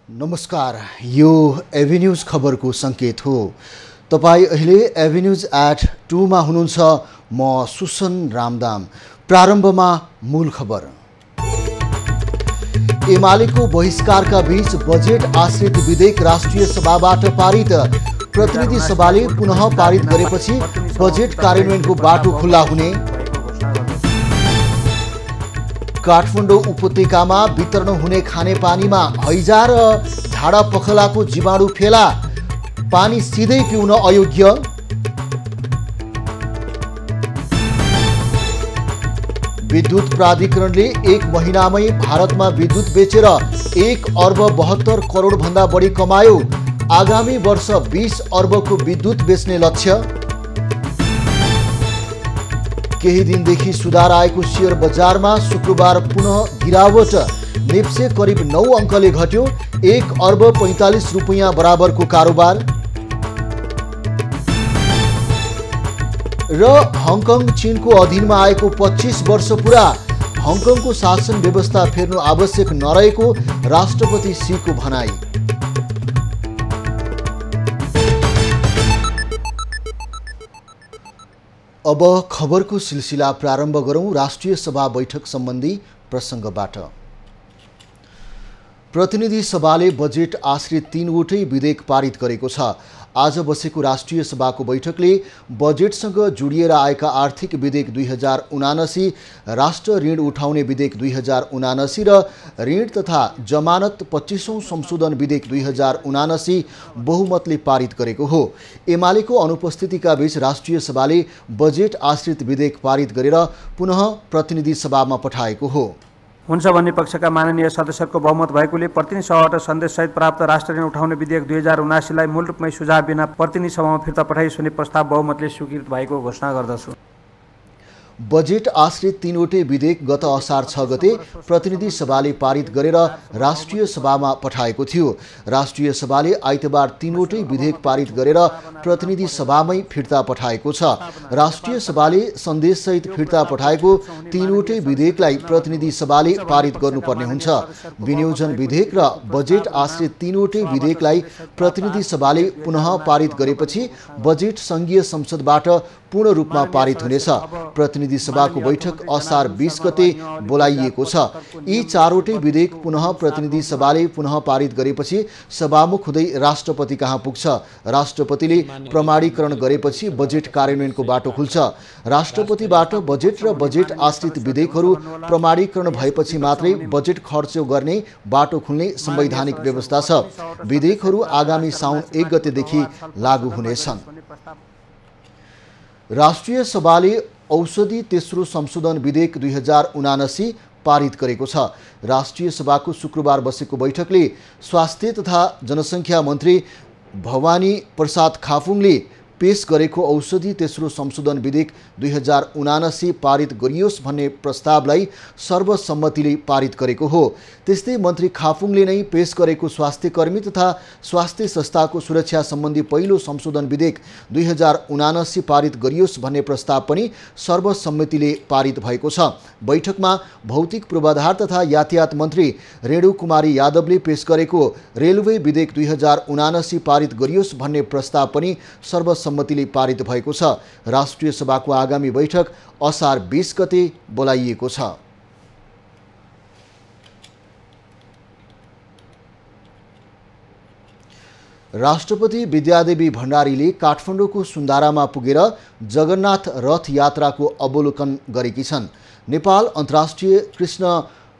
नमस्कार, यो एभेन्यूज खबरको संकेत हो। तपाई अहिले एभेन्यूज@2 मा हुनुहुन्छ। म सुसन रामदाम। प्रारम्भमा मूल खबर। एमालेको बहिष्कारका बीच बजेट आश्रित विधेयक राष्ट्रिय सभाबाट पारित। प्रतिनिधि सभाले पुनः पारित गरेपछि बजेट कार्यान्वयनको बाटो खुल्ला हुने। काठमाडौँ उपत्यकामा वितरण हुने खानेपानीमा हैजा र झाडा पखलाको जीवाणु फेला, पानी सिधै पिउन अयोग्य। विद्युत प्राधिकरणले एक महिनामै भारतमा विद्युत बेचेर 1 अर्ब 72 करोड भन्दा बढी कमायो। आगामी वर्ष 20 अर्बको विद्युत बेच्ने लक्ष्य। केही दिनदेखि सुधार आएको शेयर बजारमा शुक्रबार पुनः गिरावट। नेप्से करिब 9 अङ्कले घट्यो। 1 अर्ब 45 रुपैयाँ बराबरको कारोबार। र हङकङ चीनको अधीनमा आएको 25 वर्ष पुरा। हङकङको शासन व्यवस्था फेर्नु आवश्यक नरहेको राष्ट्रपति सीको भनाई। अब खबरको सिलसिला प्रारम्भ गरौं राष्ट्रिय सभा बैठक सम्बन्धी प्रसङ्गबाट। प्रतिनिधि सभाले बजेट आश्रित 3वटै विधेयक पारित गरेको छ। आज बसेको राष्ट्रिय सभाको बैठकले बजेटसँग जोडिएर आएका आर्थिक विधेयक 2079, राष्ट्र ऋण उठाउने विधेयक 2079 र ऋण तथा जमानत 25औं संशोधन विधेयक 2079 बहुमतले पारित गरेको हो। एमालेको अनुपस्थितिका बीच राष्ट्रिय सभाले बजेट आश्रित विधेयक पारित गरेर पुनः प्रतिनिधि सभामा पठाएको हो। हुन्छ भन्ने पक्षका माननीय सदस्यहरूको बहुमत भएकोले प्रतिनिधि सभाबाट सन्देशसहित प्राप्त राष्ट्र ऋण उठाउने विधेयक 2079 लाई मूल रूपमै सुझाव बिना प्रतिनिधि सभामा फिर्ता पठाइयोस् भन्ने प्रस्ताव बहुमतले स्वीकृत भएको घोषणा गर्दछु। बजेट आश्रित 3वटै विधेयक गत असार 6 गते प्रतिनिधि सभाले पारित गरेर राष्ट्रिय सभामा पठाएको थियो। राष्ट्रिय सभाले आइतबार 3वटै विधेयक पारित गरेर प्रतिनिधि सभामै फिर्ता पठाएको छ। राष्ट्रिय सभाले सन्देशसहित फिर्ता पठाएको 3वटै विधेयकलाई प्रतिनिधि सभाले पारित गर्नुपर्ने हुन्छ। विनियोजन विधेयक र बजेट आश्रित 3वटै विधेयकलाई प्रतिनिधि सभाले पुनः पारित गरेपछि बजेट संघीय संसदबाट पूर्ण रूपमा पारित हुनेछ। प्रतिनिधि सभाको बैठक असार 20 गते बोलाइएको छ। यी 4वटै विधेयक पुनः प्रतिनिधि सभाले पुनः पारित गरेपछि सभामुख हुँदै राष्ट्रपति कहाँ पुग्छ। राष्ट्रपतिले प्रमाणीकरण गरेपछि बजेट कार्यान्वयनको बाटो खुल्छ। राष्ट्रपतिबाट बजेट र बजेट आश्रित विधेयकहरू प्रमाणीकरण भएपछि मात्रै बजेट खर्च गर्ने बाटो खुल्ने संवैधानिक व्यवस्था छ। विधेयकहरू आगामी साउन 1 गतेदेखि लागू हुनेछन्। राष्ट्रिय सभाले औषधि तेस्रो संशोधन विधेयक 2079 पारित गरेको छ। राष्ट्रिय सभाको शुक्रबार बसेको बैठकले स्वास्थ्य तथा जनसङ्ख्या मन्त्री भवानी प्रसाद खाफुङले पेश गरेको औषधि तेस्रो संशोधन विधेयक 2079 पारित गरियोस् भन्ने प्रस्तावलाई सर्वसम्मतिले पारित गरेको हो। त्यस्तै मन्त्री खाफुङले नै पेश गरेको स्वास्थ्य कर्मी तथा स्वास्थ्य संस्थाको सुरक्षा सम्बन्धी पहिलो संशोधन विधेयक 2079 पारित गरियोस् भन्ने प्रस्ताव पनि सर्वसम्मतिले पारित भएको छ। बैठकमा भौतिक पूर्वाधार तथा यातायात मन्त्री रेणु कुमारी यादवले पेश गरेको रेलवे विधेयक 2079 पारित गरियोस् भन्ने प्रस्ताव पनि सर्वसम्मतिले पारित भएको छ। राष्ट्रिय सभाको आगामी बैठक असार 20 गते बोलाइएको छ। राष्ट्रपति विद्यादेवी भण्डारीले काठमाडौँको सुन्दारामा पुगेर जगन्नाथ रथ यात्राको अवलोकन गरेकी छन्। नेपाल अन्तर्राष्ट्रिय कृष्ण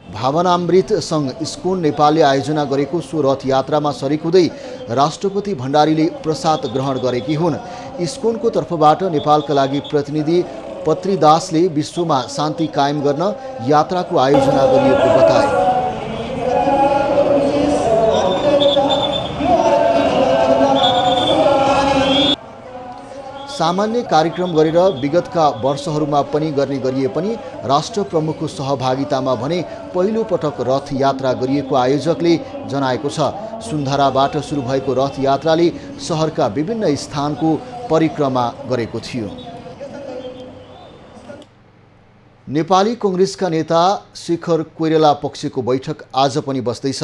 भावनामृत सङ्घ इस्कोन नेपालले आयोजना गरेको सो रथ यात्रामा सरिक हुँदै राष्ट्रपति भण्डारीले प्रसाद ग्रहण गरेकी हुन्। इस्कोनको तर्फबाट नेपालका लागि प्रतिनिधि पत्रीदासले विश्वमा शान्ति कायम गर्न यात्राको आयोजना गरिएको बताए। सामान्य कार्यक्रम गरेर विगतका वर्षहरूमा पनि गर्ने गरिए पनि राष्ट्र प्रमुखको सहभागितामा भने पहिलो पटक रथ यात्रा गरिएको आयोजकले जनाएको छ। सुन्धाराबाट सुरु भएको रथ यात्राले सहरका विभिन्न स्थानको परिक्रमा गरेको थियो। नेपाली कांग्रेसका नेता शेखर कोइराला पक्षको बैठक आज पनि बस्दैछ।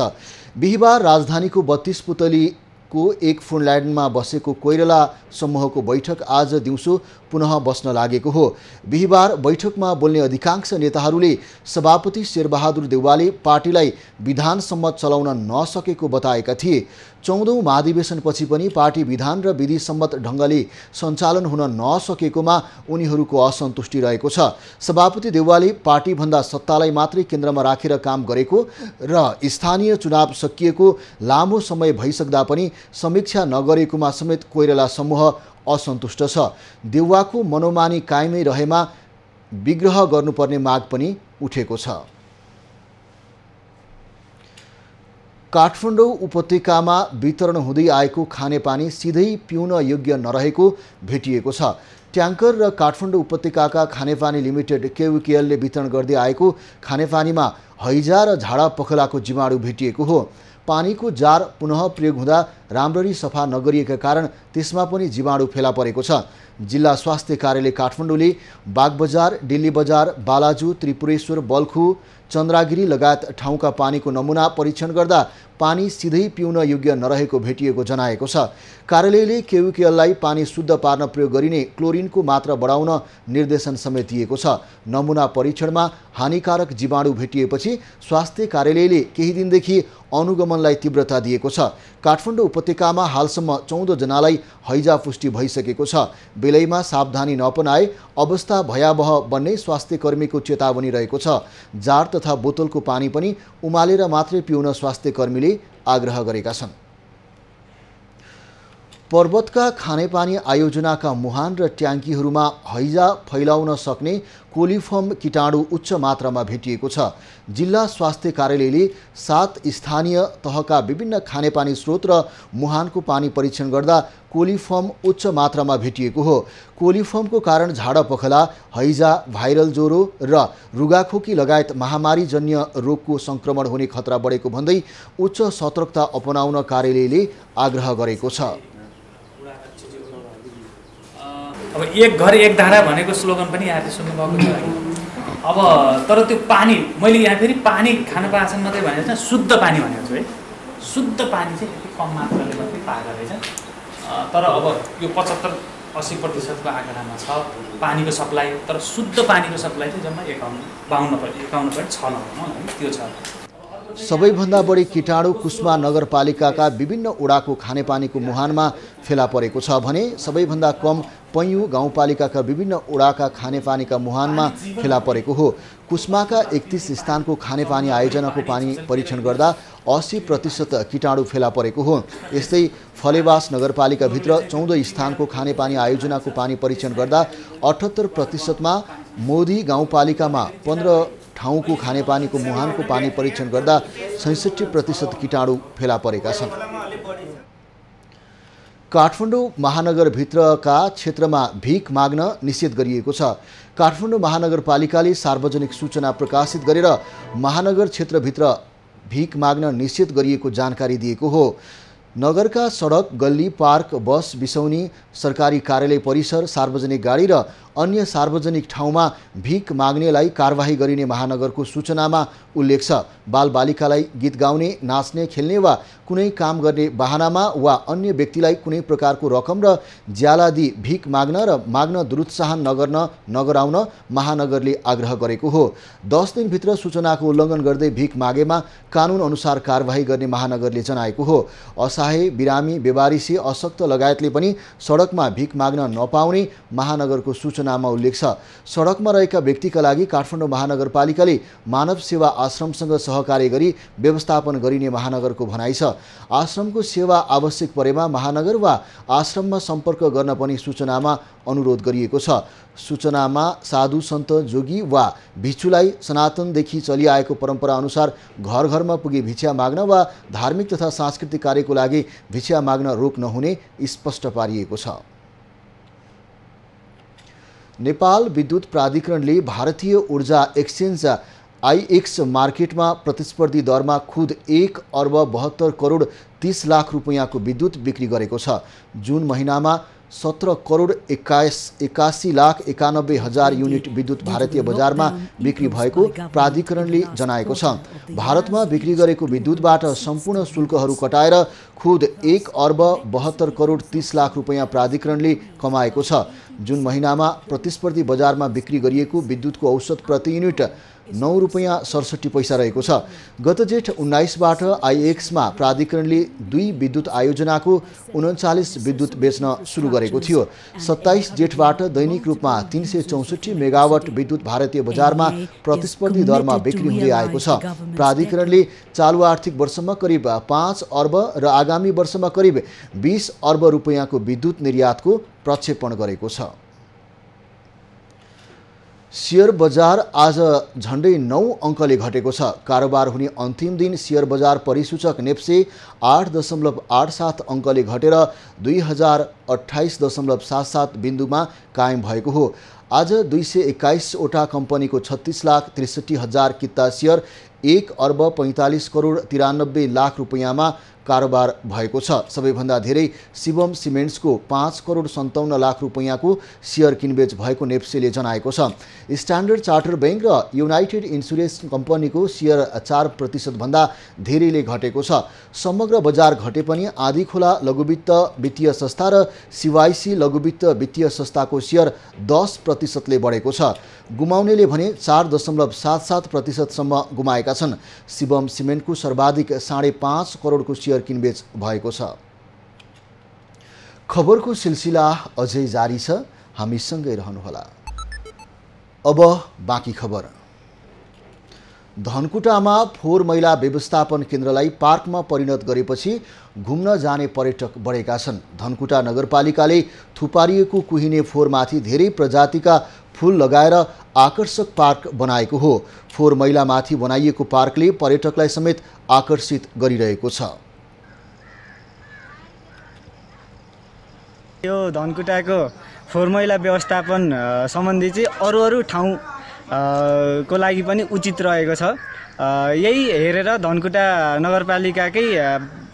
बिहीबार राजधानीको 32 पुतलीको एक फोनल्यान्डमा बसेको कोइराला समूहको बैठक आज दिउँसो पुनः बस्न लागेको हो। बिहीबार बैठकमा बोल्ने अधिकांश नेताहरूले सभापति शेरबहादुर देउवाले पार्टीलाई विधानसम्म चलाउन नसकेको बताएका थिए। 14औं महाधिवेशनपछि पनि पार्टी विधान र विधिसम्मत ढङ्गले सञ्चालन हुन नसकेकोमा उनीहरूको असन्तुष्टि रहेको छ। सभापति देउवाले पार्टीभन्दा सत्तालाई मात्रै केन्द्रमा राखेर काम गरेको र स्थानीय चुनाव सकिएको लामो समय भइसक्दा पनि समीक्षा नगरेकोमा समेत कोइराला समूह असन्तुष्ट छ। देउवाको मनोमानी कायमै रहेमा विग्रह गर्नुपर्ने माग पनि उठेको छ। काठमाडौँ उपत्यकामा वितरण हुँदै आएको खानेपानी सिधै पिउन योग्य नरहेको भेटिएको छ। ट्याङ्कर र काठमाडौँ उपत्यकाका खानेपानी लिमिटेड केविकेएलले वितरण गर्दै आएको खानेपानीमा हैजा र झाडा पखलाको जीवाणु भेटिएको हो। पानीको जार पुनः प्रयोग हुँदा राम्ररी सफा नगरिएका कारण त्यसमा पनि जीवाणु फेला परेको छ। जिल्ला स्वास्थ्य कार्यालय काठमाडौँले बागबजार, दिल्ली बजार, बालाजु, त्रिपुरेश्वर, बल्खु, चन्द्रागिरी लगायत ठाउँका पानीको नमुना परीक्षण गर्दा पानी सिधै पिउन योग्य नरहेको भेटिएको जनाएको छ। कार्यालयले केविकेएललाई पानी शुद्ध पार्न प्रयोग गरिने क्लोरिनको मात्रा बढाउन निर्देशन समेत दिएको छ। नमुना परीक्षणमा हानिकारक जीवाणु भेटिएपछि स्वास्थ्य कार्यालयले केही दिनदेखि अनुगमनलाई तीव्रता दिएको छ। काठमाडौँ उपत्यकामा हालसम्म 14 जनालाई हैजा पुष्टि भइसकेको छ। बेलैमा सावधानी नअपनाए अवस्था भयावह बन्ने स्वास्थ्य कर्मीको चेतावनी रहेको छ। जार तथा बोतलको पानी पनि उमालेर मात्रै पिउन स्वास्थ्य कर्मीले आग्रह गरेका छन्। पर्वतका खानेपानी आयोजनाका मुहान र ट्याङ्कीहरूमा हैजा फैलाउन सक्ने कोलिफर्म कीटाणु उच्च मात्रामा भेटिएको छ। जिल्ला स्वास्थ्य कार्यालयले 7 स्थानीय तहका विभिन्न खानेपानी स्रोत र मुहानको पानी परीक्षण गर्दा कोलिफर्म उच्च मात्रामा भेटिएको हो। कोलिफर्मको कारण झाडा पखला, हैजा, भाइरल ज्वरो र रुगाखोकी लगायत महामारीजन्य रोगको सङ्क्रमण हुने खतरा बढेको भन्दै उच्च सतर्कता अपनाउन कार्यालयले आग्रह गरेको छ। अब एक घर एक धारा भनेको स्लोगन पनि यहाँले सुन्नुभएको छ। अब तर त्यो पानी मैले यहाँ फेरि पानी खान पाएछन् मात्रै भनेको छ, शुद्ध पानी भनेको छु है। शुद्ध पानी चाहिँ कम मात्राले मात्रै पाएको रहेछ। तर अब यो 75-80% को आँकडामा छ पानीको सप्लाई, तर शुद्ध पानीको सप्लाई चाहिँ जम्मा 51.6 त्यो छ। सबैभन्दा बढी कीटाणु कुस्मा नगरपालिकाका विभिन्न ओडाको खानेपानीको मुहानमा फेला परेको छ भने सबैभन्दा कम पैयुँ गाउँपालिकाका विभिन्न ओडाका खानेपानीका मुहानमा फेला परेको हो। कुस्माका 31 स्थानको खानेपानी आयोजनाको पानी परीक्षण गर्दा 80% कीटाणु फेला परेको हो। यस्तै फलेवास नगरपालिकाभित्र 14 स्थानको खानेपानी आयोजनाको पानी परीक्षण गर्दा 78%मा, मोदी गाउँपालिकामा 15 ठाउँको खानेपानीको मुहानको पानी परीक्षण गर्दा 66% कीटाणु फेला परेका छन्। काठमाडौँ महानगरभित्रका क्षेत्रमा भिख माग्न निषेध गरिएको छ। काठमाडौँ महानगरपालिकाले सार्वजनिक सूचना प्रकाशित गरेर महानगर क्षेत्रभित्र भिख माग्न निषेध गरिएको जानकारी दिएको हो। नगरका सडक, गल्ली, पार्क, बस बिसौनी, सरकारी कार्यालय परिसर, सार्वजनिक गाडी र अन्य सार्वजनिक ठाउँमा भिख माग्नेलाई कारबाही गरिने महानगरको सूचनामा उल्लेख छ। बालबालिकालाई गीत गाउने, नाच्ने, खेल्ने वा कुनै काम गर्ने बहानामा वा अन्य व्यक्तिलाई कुनै प्रकारको रकम र ज्याला दिई भिख माग्न र माग्न दुरुत्साहन नगराउन महानगरले आग्रह गरेको हो। 10 दिनभित्र सूचनाको उल्लङ्घन गर्दै भिख मागेमा कानुन अनुसार कारबाही गर्ने महानगरले जनाएको हो। असहाय, बिरामी, बेवारिसी, अशक्त लगायतले पनि सडकमा भिख माग्न नपाउने महानगरको सूचनामा उल्लेख छ। सडकमा रहेका व्यक्तिका लागि काठमाडौँ महानगरपालिकाले मानव सेवा आश्रमसँग सहकार्य गरी व्यवस्थापन गरिने महानगरको भनाइ छ। आश्रमको सेवा आवश्यक परेमा महानगर वा आश्रममा सम्पर्क गर्न पनि सूचनामा अनुरोध गरिएको छ। सूचनामा साधु सन्त, जोगी वा भिक्षुलाई सनातनदेखि चलिआएको परम्परा अनुसार घर घरमा पुगी भिक्षा माग्न वा धार्मिक तथा सांस्कृतिक कार्यको लागि भिक्षा माग्न रोक नहुने स्पष्ट पारिएको छ। नेपाल विद्युत प्राधिकरणले भारतीय ऊर्जा एक्सचेन्ज आईएक्स मार्केटमा प्रतिस्पर्धी दरमा खुद 1 अर्ब 72 करोड 30 लाख रुपैयाँको विद्युत बिक्री गरेको छ। जुन महिनामा 17 करोड 81,91,000 युनिट विद्युत भारतीय बजारमा बिक्री भएको प्राधिकरणले जनाएको छ। भारतमा बिक्री गरेको विद्युतबाट सम्पूर्ण शुल्कहरू कटाएर खुद 1 अर्ब 72 करोड 30 लाख रुपैयाँ प्राधिकरणले कमाएको छ। जुन महिनामा प्रतिस्पर्धी बजारमा बिक्री गरिएको विद्युतको औसत प्रति युनिट 9 रुपैयाँ 67 पैसा रहेको छ। गत जेठ 19बाट आइएक्समा प्राधिकरणले 2 विद्युत आयोजनाको 39 विद्युत बेच्न सुरु गरेको थियो। 27 जेठबाट दैनिक रूपमा 364 मेगावाट विद्युत भारतीय बजारमा प्रतिस्पर्धी दरमा बिक्री हुँदै आएको छ। प्राधिकरणले चालु आर्थिक वर्षमा करिब 5 अर्ब र आगामी वर्षमा करिब 20 अर्ब रुपैयाँको विद्युत निर्यातको प्रक्षेपण गरेको छ। शेयर बजार आज झन्डै 9 अङ्कले घटेको छ। कारोबार हुने अन्तिम दिन शेयर बजार परिसूचक नेप्से 8.87 अङ्कले घटेर 2028.77 बिन्दुमा कायम भएको हो। आज 221 वटा कम्पनीको 36,63,000 किता शेयर 1 अर्ब 45 करोड 93 लाख रुपैयाँमा कारोबार भएको छ। सबैभन्दा धेरै शिवम सिमेन्ट्सको 5 करोड 57 लाख रुपैयाँको शेयर किनबेच भएको नेप्सेले जनाएको छ। स्ट्यान्डर्ड चार्टर बैंक र युनाइटेड इन्सुरेन्स कम्पनीको शेयर 4% भन्दा धेरैले घटेको छ। समग्र बजार घटे पनि आँधीखोला लघुवित्त वित्तीय संस्था र सिवाइसी लघुवित्त वित्तीय संस्थाको शेयर 10% ले बढेको छ। गुमाउनेले भने 4.77% सम्म गुमाएका छन्। शिवम सिमेन्टको सर्वाधिक 5.5 करोडको शेयर किनबेच भएको छ। खबरको सिलसिला अझै जारी छ, हामी सँगै रहनुहोला। अब बाँकी खबर। धनकुटामा फोहोर मैला व्यवस्थापन केन्द्रलाई पार्कमा परिणत गरेपछि घुम्न जाने पर्यटक बढेका छन्। धनकुटा नगरपालिकाले थुपारिएको कुहिने फोहोरमाथि धेरै प्रजातिका फूल लगाएर आकर्षक पार्क बनाएको हो। फोहोर मैलामाथि बनाइएको पार्कले पर्यटकलाई समेत आकर्षित गरिरहेको छ। यो धनकुटाको फोहोर मैला व्यवस्थापन सम्बन्धी चाहिँ अरू ठाउँ को लागि पनि उचित रहेको छ। यही हेरेर धनकुटा नगरपालिकाकै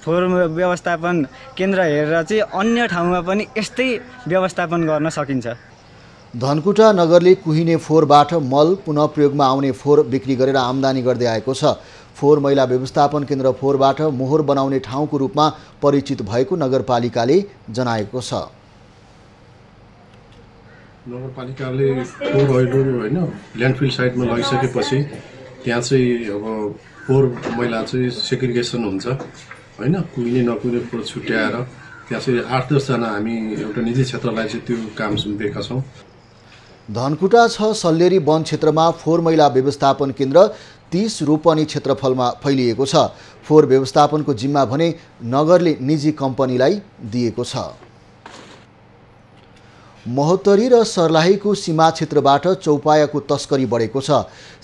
फोहोर व्यवस्थापन केन्द्र हेरेर चाहिँ अन्य ठाउँमा पनि यस्तै व्यवस्थापन गर्न सकिन्छ। धनकुटा नगरले कुहिने फोहोरबाट मल पुनः प्रयोगमा आउने फोहोर बिक्री गरेर आम्दानी गर्दै आएको छ। फोहोर मैला व्यवस्थापन केन्द्र फोहोरबाट मोहर बनाउने ठाउँको रूपमा परिचित भएको नगरपालिकाले जनाएको छ। नगरपालिकाले फोहोर हैडहरू होइन ल्यान्डफिल साइटमा लगिसकेपछि त्यहाँ चाहिँ अब फोहोर मैला चाहिँ सेग्रिगेसन हुन्छ होइन, कुहिने नकुहिने फोहोर छुट्याएर त्यहाँ चाहिँ 8-10 जना हामी एउटा निजी क्षेत्रलाई चाहिँ त्यो काम सुम्पेका छौँ। धनकुटा 6 सल्लेरी वन क्षेत्रमा फोहोर मैला व्यवस्थापन केन्द्र 30 रोपनी क्षेत्रफलमा फैलिएको छ। फोहोर व्यवस्थापनको जिम्मा भने नगरले निजी कम्पनीलाई दिएको छ। महोत्तरी र सर्लाहीको सीमा क्षेत्रबाट चौपायाको तस्करी बढेको छ।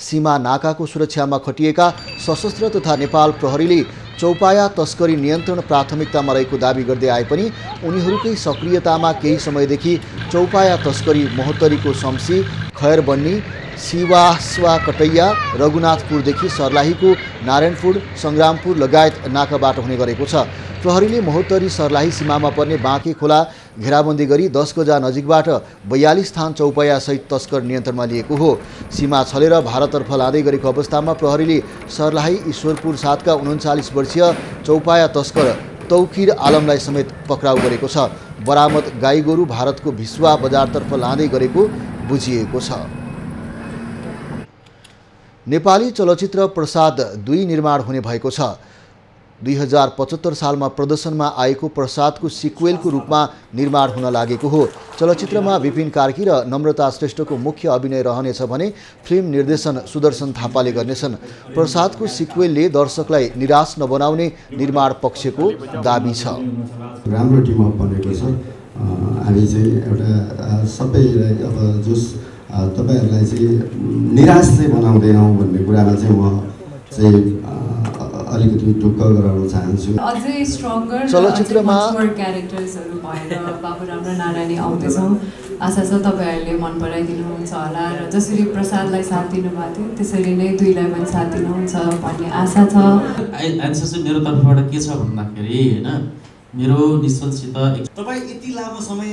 सीमा नाकाको सुरक्षामा खटिएका सशस्त्र तथा नेपाल प्रहरीले चौपाया तस्करी नियन्त्रण प्राथमिकतामा रहेको दावी गर्दै आए पनि उनीहरूकै सक्रियतामा केही समयदेखि चौपाया तस्करी महोत्तरीको शम्सी, खैरबन्नी, सिवास्वा कटैया, रघुनाथपुरदेखि सर्लाहीको नारायणपुर, सङ्ग्रामपुर लगायत नाकाबाट हुने गरेको छ। प्रहरीले महोत्तरी सर्लाही सीमामा पर्ने बाँके खोला घेराबन्दी गरी 10 गजा नजिकबाट 42 थान चौपाया सहित तस्कर नियन्त्रणमा लिएको हो। सीमा छलेर भारततर्फ लाँदै गरेको अवस्थामा प्रहरीले सर्लाही ईश्वरपुर 7 का 39 वर्षीय चौपाया तस्कर तौकिर आलमलाई समेत पक्राउ गरेको छ। बरामद गाई गोरु भारतको भिस्वा बजारतर्फ लाँदै गरेको बुझिएको छ। नेपाली चलचित्र प्रसाद 2 निर्माण हुने भएको छ। 2075 सालमा प्रदर्शनमा आएको प्रसादको सिक्वेलको रूपमा निर्माण हुन लागेको हो। चलचित्रमा विपिन कार्की र नम्रता श्रेष्ठको मुख्य अभिनय रहनेछ भने फिल्म निर्देशन सुदर्शन थापाले गर्नेछन्। प्रसादको सिक्वेलले दर्शकलाई निराश नबनाउने निर्माण पक्षको दाबी छ। राम्रो टिम अप बनेको छ। हामी चाहिँ एउटा सबैलाई अब जस तपाईहरुलाई चाहिँ निराश चाहिँ बनाउँदैनौँ भन्ने कुरामा चाहिँ म चाहिँ अलिकति टुक्क गराउन चाहन्छु। अझै स्ट्रङ्गर चलचित्रमा क्यारेक्टर्सहरू भएर बाबुराम र नारायणी आउँदैछौँ। आशा छ तपाईहरुले मन पराइदिनुहुन्छ होला र जसरी प्रसादलाई साथ दिनुभएको थियो त्यसरी नै दुईलाई पनि साथ दिनुहुन्छ भन्ने आशा छ। एन्सर चाहिँ मेरो तर्फबाट के छ भन्दाखेरि हैन मेरो निश्चलसित तपाईँ यति लामो समय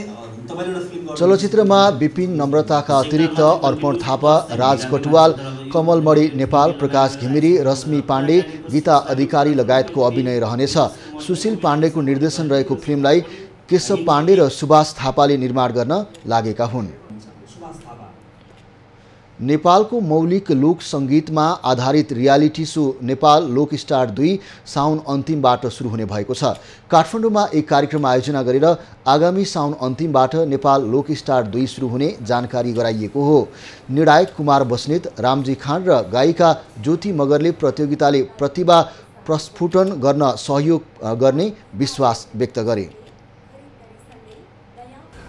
तपाईले एउटा फिल्म चलचित्रमा विपिन नम्रताका अतिरिक्त अर्पण थापा, राज कटुवाल, कमलमणि नेपाल, प्रकाश घिमिरे, रश्मि पाण्डे, गीता अधिकारी लगायतको अभिनय रहनेछ। सुशील पाण्डेको निर्देशन रहेको फिल्मलाई केशव पाण्डे र सुभाष थापाले निर्माण गर्न लागेका हुन्। नेपालको मौलिक लोक सङ्गीतमा आधारित रियालिटी सो नेपाल लोक स्टार 2 साउन अन्तिमबाट सुरु हुने भएको छ। काठमाडौँमा एक कार्यक्रम आयोजना गरेर आगामी साउन अन्तिमबाट नेपाल लोक स्टार 2 सुरु हुने जानकारी गराइएको हो। निर्णायक कुमार बस्नेत, रामजी खान र गायिका ज्योति मगरले प्रतियोगिताले प्रतिभा प्रस्फुटन गर्न सहयोग गर्ने विश्वास व्यक्त गरे।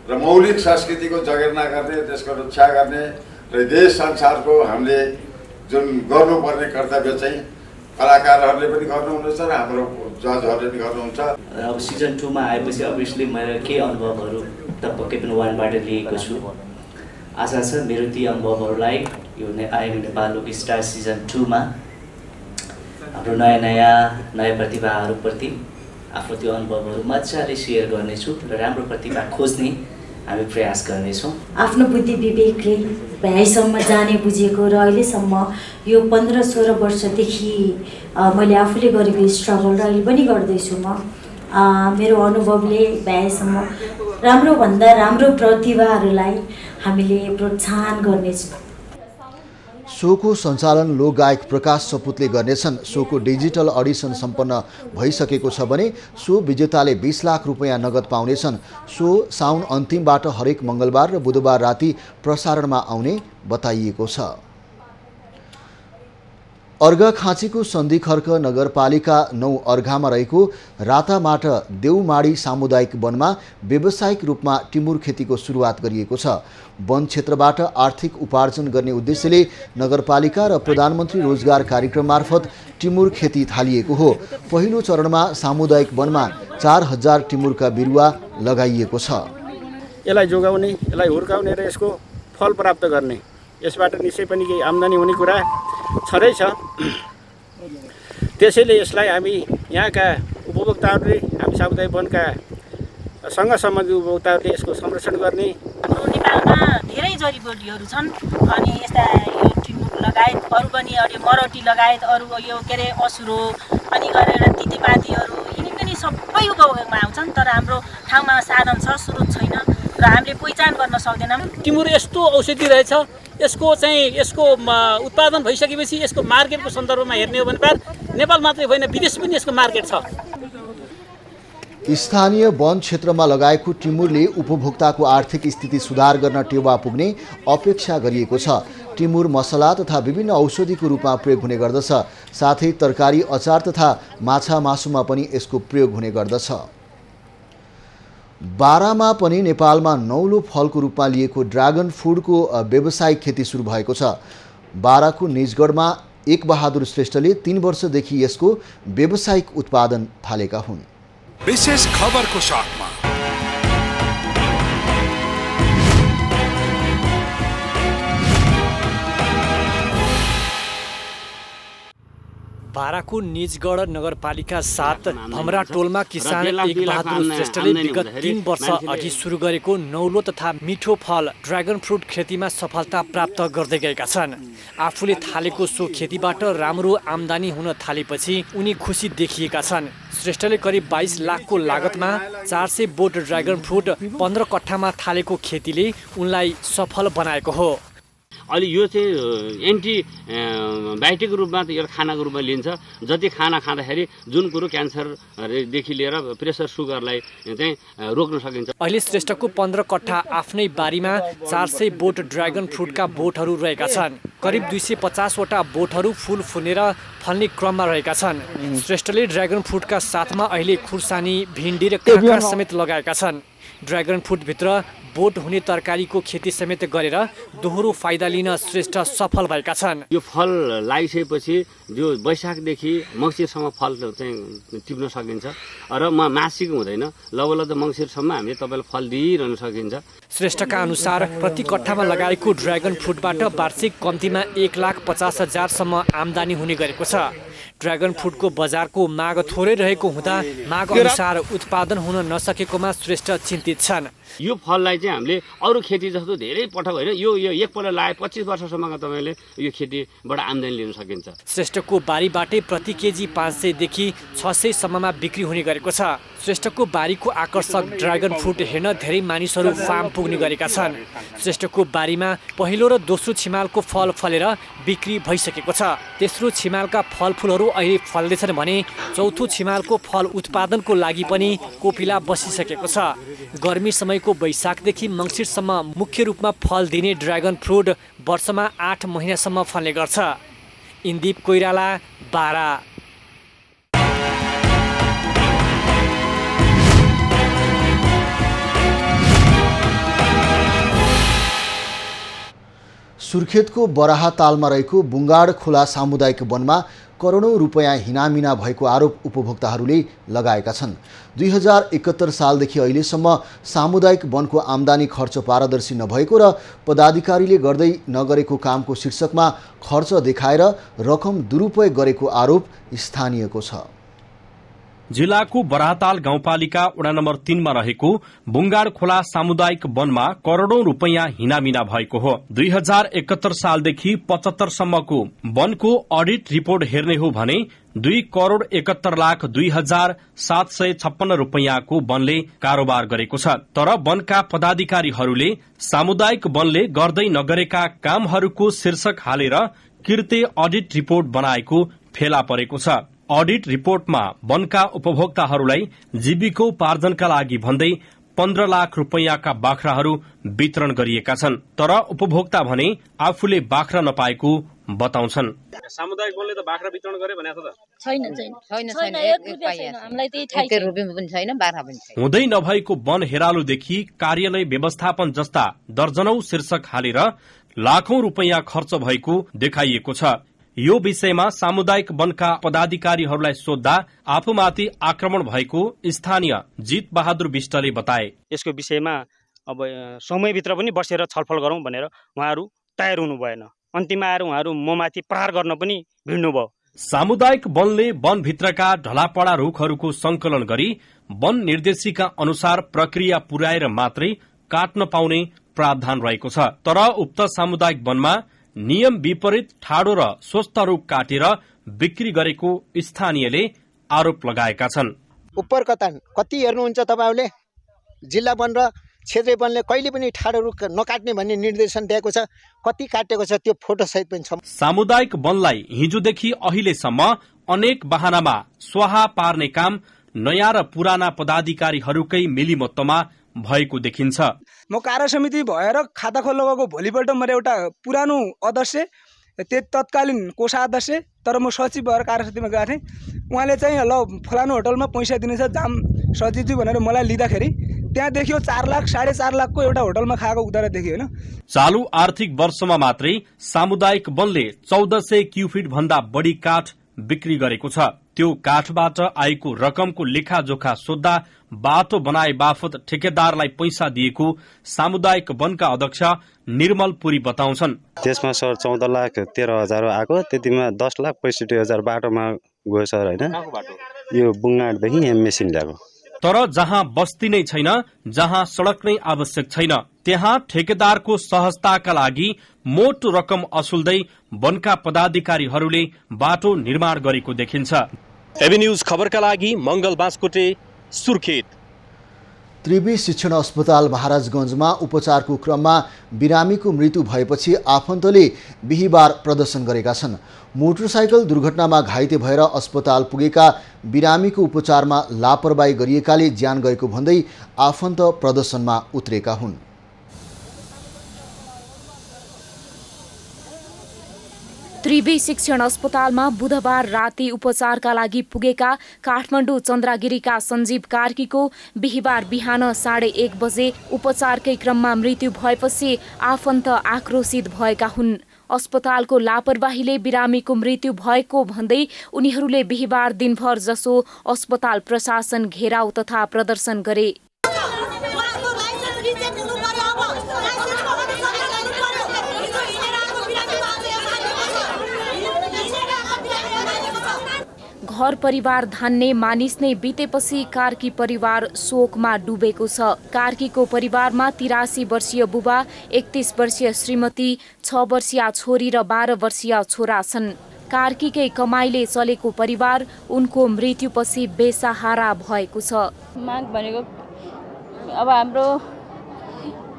र मौलिक संस्कृतिको जगेर्ना गर्ने, त्यसको रक्षा गर्ने र देश संसारको हामीले जुन गर्नुपर्ने कर्तव्य चाहिँ कलाकारहरूले पनि गर्नुहुन्छ र हाम्रो जजहरूले पनि गर्नुहुन्छ। अब सिजन 2 मा आएपछि अभियसली मैले केही अनुभवहरू त पक्कै पनि 1 बाट लिएको छु। आशा छ मेरो ती अनुभवहरूलाई यो आगामी नेपाल लोक स्टार सिजन 2 मा हाम्रो नयाँ प्रतिभाहरूप्रति आफ्नो त्यो अनुभवहरू मजाले सेयर गर्नेछु र राम्रो प्रतिभा खोज्ने हामी प्रयास गर्नेछौँ। आफ्नो बुद्धि विवेकले भ्याइसम्म जाने बुझेको र अहिलेसम्म यो 15-16 वर्षदेखि मैले आफूले गरेको स्ट्रगल र अहिले पनि गर्दैछु। म मेरो अनुभवले भ्याएसम्म राम्रोभन्दा राम्रो प्रतिभाहरूलाई हामीले प्रोत्साहन गर्नेछौँ। सोको सञ्चालन लोकगायक प्रकाश सपुतले गर्नेछन्। सोको डिजिटल अडिसन सम्पन्न भइसकेको छ भने सो विजेताले 20 लाख रुपैयाँ नगद पाउनेछन्। सो साउन अन्तिमबाट हरेक मङ्गलबार र बुधबार राति प्रसारणमा आउने बताइएको छ। अर्घाखाँचीको सन्धिखर्क नगरपालिका 9 अर्घामा रहेको रातामाट देउमाडी सामुदायिक वनमा व्यावसायिक रूपमा टिमुर खेतीको सुरुवात गरिएको छ। वन क्षेत्रबाट आर्थिक उपार्जन गर्ने उद्देश्यले नगरपालिका र प्रधानमन्त्री रोजगार कार्यक्रम मार्फत टिमुर खेती थालिएको हो। पहिलो चरणमा सामुदायिक वनमा 4000 टिमुरका बिरुवा लगाइएको छ। यसलाई जोगाउने, यसलाई हुर्काउने र यसको फल प्राप्त गर्ने, यसबाट निश्चय पनि केही आम्दानी हुने कुरा छँदै छ। त्यसैले यसलाई हामी यहाँका उपभोक्ताहरूले, हामी सामुदायिक वनका सँग सम्बन्धित उपभोक्ताहरूले यसको संरक्षण गर्ने। नेपालमा धेरै जडीबुटीहरू छन् अनि यस्ता यो टिमुर लगायत अरू पनि मरौटी लगायत अरू यो के अरे असुरो अनि गरेर तितेपातीहरू यिनी पनि सबै उपभोगमा आउँछन्। तर हाम्रो ठाउँमा साधन छ, स्रोत छैन र हामीले पहिचान गर्न सक्दैनौँ। टिमुर यस्तो औषधि रहेछ, यसको उत्पादन भइसकेपछि यसको मार्केटको सन्दर्भमा हेर्ने हो भने नेपाल मात्रै होइन विदेश पनि यसको मार्केट छ। स्थानीय वन क्षेत्रमा लगाएको टिमुरले उपभोक्ताको आर्थिक स्थिति सुधार गर्न टेवा पुग्ने अपेक्षा गरिएको छ। टिमुर मसला तथा विभिन्न औषधिको रूपमा प्रयोग हुने गर्दछ। साथै तरकारी, अचार तथा माछा मासुमा पनि यसको प्रयोग हुने गर्दछ। बारामा पनि नेपालमा नौलो फलको रूपमा लिएको ड्रागन फ्रुटको व्यावसायिक खेती सुरु भएको छ। बाराको निजगढमा एक बहादुर श्रेष्ठले 3 वर्षदेखि यसको व्यावसायिक उत्पादन थालेका हुन्। विशेष खबरको साथमा बाराको निजगढ नगरपालिका 7 भमरा टोलमा किसान एक बहादुर श्रेष्ठले विगत 3 वर्ष अघि सुरु गरेको नौलो तथा मिठो फल ड्रागन फ्रुट खेतीमा सफलता प्राप्त गर्दै गएका छन्। आफूले थालेको सो खेतीबाट राम्रो आम्दानी हुन थालेपछि उनी खुसी देखिएका छन्। श्रेष्ठले करिब 22 लाखको लागतमा 400 बोट ड्रागन फ्रुट 15 कट्ठामा थालेको खेतीले उनलाई सफल बनाएको हो। अहिले यो चाहिँ एन्टिबायोटिक रूपमा त यो खानाको रूपमा लिन्छ। जति खाना खाँदाखेरि जुन कुरो क्यान्सरदेखि लिएर प्रेसर सुगरलाई चाहिँ रोक्न सकिन्छ। अहिले श्रेष्ठको 15 कट्ठा आफ्नै बारीमा 400 बोट ड्रागन फ्रुटका बोटहरू रहेका छन्। करिब 250 वटा बोटहरू फुल फुलेर फल्ने क्रममा रहेका छन्। श्रेष्ठले ड्रागन फ्रुटका साथमा अहिले खुर्सानी, भिन्डी र काँक्रा समेत लगाएका छन्। ड्रागन फ्रुटभित्र बोट हुने तरकारीको खेती समेत गरेर दोहोरो फाइदा लिन श्रेष्ठ सफल भएका छन्। यो फल लागिसकेपछि जो वैशाखदेखि मङ्सिरसम्म फल चाहिँ टिप्न सकिन्छ र मासिक हुँदैन, लगभग मङ्सिरसम्म हामीले तपाईँलाई फल दिइरहन सकिन्छ। श्रेष्ठका अनुसार प्रति कट्ठामा लगाएको ड्र्यागन फ्रुटबाट वार्षिक कम्तीमा 1,50,000 आम्दानी हुने गरेको छ। ड्र्यागन फ्रुटको बजारको माग थोरै रहेको हुँदा माग अनुसार उत्पादन हुन नसकेकोमा श्रेष्ठ चिन्तित छन्। यो फललाई चाहिँ हामीले अरू खेती जस्तो धेरै पटक होइन, यो एकपल्ट लगाए 25 वर्षसम्मका तपाईँले यो खेतीबाट आम्दानी लिन सकिन्छ। श्रेष्ठको बारीबाटै प्रति केजी 500 देखि 600 सम्ममा बिक्री हुने गरेको छ। श्रेष्ठको बारीको आकर्षक ड्र्यागन फ्रुट हेर्न धेरै मानिसहरू फार्म पुग्ने गरेका छन्। श्रेष्ठको बारीमा पहिलो र दोस्रो छिमालको फल फलेर बिक्री भइसकेको छ। तेस्रो छिमालका फलफुलहरू अहिले फल्दैछन् भने चौथो छिमालको फल उत्पादनको लागि पनि कोपिला बसिसकेको छ। गर्मी समयको वैशाखदेखि मङ्सिरसम्म मुख्य रूपमा फल दिने ड्र्यागन फ्रुट वर्षमा 8 महिनासम्म फल्ने गर्छ। इन्दीप कोइराला, बारा। सुर्खेतको बराहातालमा रहेको बुङ्गाड खोला सामुदायिक वनमा करोडौं रुपैयाँ हिनामिना भएको आरोप उपभोक्ताहरूले लगाएका छन्। 2071 सालदेखि अहिलेसम्म सामुदायिक वनको आम्दानी खर्च पारदर्शी नभएको र पदाधिकारीले गर्दै नगरेको कामको शीर्षकमा खर्च देखाएर रकम दुरुपयोग गरेको आरोप स्थानीयको छ। जिल्लाको बराहताल गाउँपालिका वडा नम्बर 3 मा रहेको बुङ्गाड खोला सामुदायिक वनमा करोडौं रुपैयाँ हिनामिना भएको हो। 2071 सालदेखि 75 सम्मको वनको अडिट रिपोर्ट हेर्ने हो भने 2,71,02,756 रुपैयाँको वनले कारोबार गरेको छ। तर वनका पदाधिकारीहरूले सामुदायिक वनले गर्दै नगरेका कामहरूको शीर्षक हालेर किर्ते अडिट रिपोर्ट बनाएको फेला परेको छ। अडिट रिपोर्टमा वनका उपभोक्ताहरूलाई जीविकोपार्जनका लागि भन्दै 15 लाख रुपैयाँका बाख्राहरू वितरण गरिएका छन्। तर उपभोक्ता भने आफूले बाख्रा नपाएको बताउँछन्। सामुदायिक वनले त बाख्रा वितरण गरे भनेको त छैन। हामीलाई त्यही थाहा छैन, बाख्रा पनि छैन। हुँदै नभएको वन हेरालुदेखि कार्यालय व्यवस्थापन जस्ता दर्जनौं शीर्षक हालेर लाखौं रुपैयाँ खर्च भएको देखाइएको छ। यो विषयमा सामुदायिक वनका पदाधिकारीहरूलाई सोद्धा आफूमाथि आक्रमण भएको स्थानीय जित बहादुर विष्टले बताए। यसको विषयमा अब समयभित्र पनि बसेर छलफल गरौं भनेर उहाँहरू तयार हुनु भएन। अन्तिममा आएर उहाँहरू ममाथि प्रहार गर्न पनि भिड्नुभयो। सामुदायिक वनले वनभित्रका ढलापडा रुखहरूको संकलन गरी वन निर्देशिका अनुसार प्रक्रिया पुर्याएर मात्रै काट्न पाउने प्रावधान रहेको छ। तर उक्त सामुदायिक वनमा नियम विपरीत ठाडो र स्वस्थ रुख काटेर बिक्री गरेको स्थानीयले आरोप लगाएका छन्। उपर कति हेर्नुहुन्छ तपाईहरुले, जिल्ला वन र क्षेत्रीय वनले कहिले पनि ठाडो रुख नकाट्ने भन्ने निर्देशन दिएको छ। कति काटेको छ त्यो फोटो सहित पनि छ। सामुदायिक वनलाई हिजोदेखि अहिलेसम्म अनेक बहानामा स्वाहा पार्ने काम नयाँ र पुराना पदाधिकारीहरूकै मिलिमत्तमा भएको देखिन्छ। म कार्य समिति भएर खाता खोल्न गएको भोलिपल्ट मैले एउटा पुरानो अध्यक्ष, तत्कालीन कोषाध्यक्ष, तर म सचिव भएर कार्य समितिमा गएको थिएँ। उहाँले चाहिँ ल फलानु होटलमा पैसा दिनेछ जाम सचिवजी भनेर मलाई लिँदाखेरि त्यहाँ देखियो 4 लाख 4.5 लाखको एउटा होटलमा खाएको उधार देखियो हैन। चालु आर्थिक वर्षमा मात्रै सामुदायिक वनले 1400 क्युफिट भन्दा बढी काठ बिक्री गरेको छ। त्यो काठबाट आएको रकमको लेखाजोखा सोद्धा बाटो बनाए बापत ठेकेदारलाई पैसा दिएको सामुदायिक वनका अध्यक्ष निर्मल पुरी बताउँछन्। त्यसमा सर 14,13,000 आएको, त्यतिमा 10,65,000 बाटोमा गयो सर हैन। यो बुङ्गाडदेखि यहाँ मेसिन ल्याएको। तर जहाँ बस्ती नै छैन, जहाँ सड़क नै आवश्यक छैन, त्यहाँ ठेकेदारको सहजताका लागि मोटो रकम असुल्दै वनका पदाधिकारीहरूले बाटो निर्माण गरेको देखिन्छ। एबी न्यूज खबरका लागि मंगल बास्कोटे, सुर्खेत। त्रिवी शिक्षण अस्पताल महाराजगञ्जमा उपचारको क्रममा बिरामीको मृत्यु भएपछि आफन्तले बिहीबार प्रदर्शन गरेका छन्। मोटरसाइकल दुर्घटनामा घाइते भएर अस्पताल पुगेका बिरामीको उपचारमा लापरवाही गरिएकाले ज्यान गएको भन्दै आफन्त प्रदर्शनमा उत्रेका हुन्। त्रिवी शिक्षण अस्पतालमा बुधबार राति उपचारका लागि पुगेका काठमाडौँ चन्द्रागिरीका सञ्जीव कार्कीको बिहीबार बिहान 1:30 बजे उपचारकै क्रममा मृत्यु भएपछि आफन्त आक्रोशित भएका हुन्। अस्पतालको लापरवाहीले बिरामीको मृत्यु भएको भन्दै उनीहरूले बिहीबार दिनभर जसो अस्पताल प्रशासन घेराउ तथा प्रदर्शन गरे। घर परिवार धान्ने मानिस नै बितेपछि कार्की परिवार शोकमा डुबेको छ। कार्कीको परिवारमा 83 वर्षीय बुबा, 31 वर्षीय श्रीमती, 6 वर्षीय छोरी र 12 वर्षीय छोरा छन्। कार्कीकै कमाइले चलेको परिवार उनको मृत्युपछि बेसहारा भएको छ। माग भनेको अब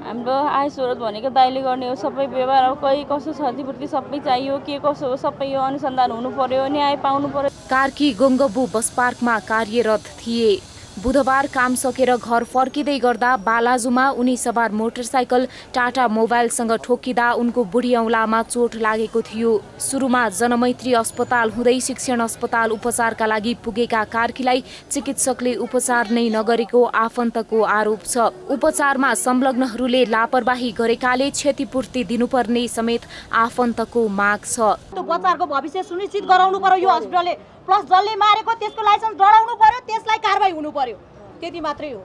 हाम्रो आय स्रोत भनेको दाइले गर्ने हो। सबै व्यवहार अब कही कसो क्षतिपूर्ति सबै चाहियो, के कसो हो सबै यो अनुसन्धान हुनु पर्यो, न्याय पाउनु पर्यो। कार्की गोङ्गबु बस पार्कमा कार्यरत थिए। बुधबार काम सकेर घर फर्किँदै गर्दा बालाजुमा उनी सवार मोटरसाइकल टाटा मोबाइलसँग ठोकिँदा उनको बुढी औँलामा चोट लागेको थियो। सुरुमा जनमैत्री अस्पताल हुँदै शिक्षण अस्पताल उपचारका लागि पुगेका कार्कीलाई चिकित्सकले उपचार नै नगरेको आफन्तको आरोप छ। उपचारमा संलग्नहरूले लापरवाही गरेकाले क्षतिपूर्ति दिनुपर्ने समेत आफन्तको माग छ। बच्चाहरूको भविष्य सुनिश्चित गराउनु पर्यो यो हस्पिटलले, प्लस जसले मारेको त्यसको लाइसेन्स डराउनु पर्यो, त्यसलाई कारबाही हुनु पर्यो, त्यति मात्रै हो।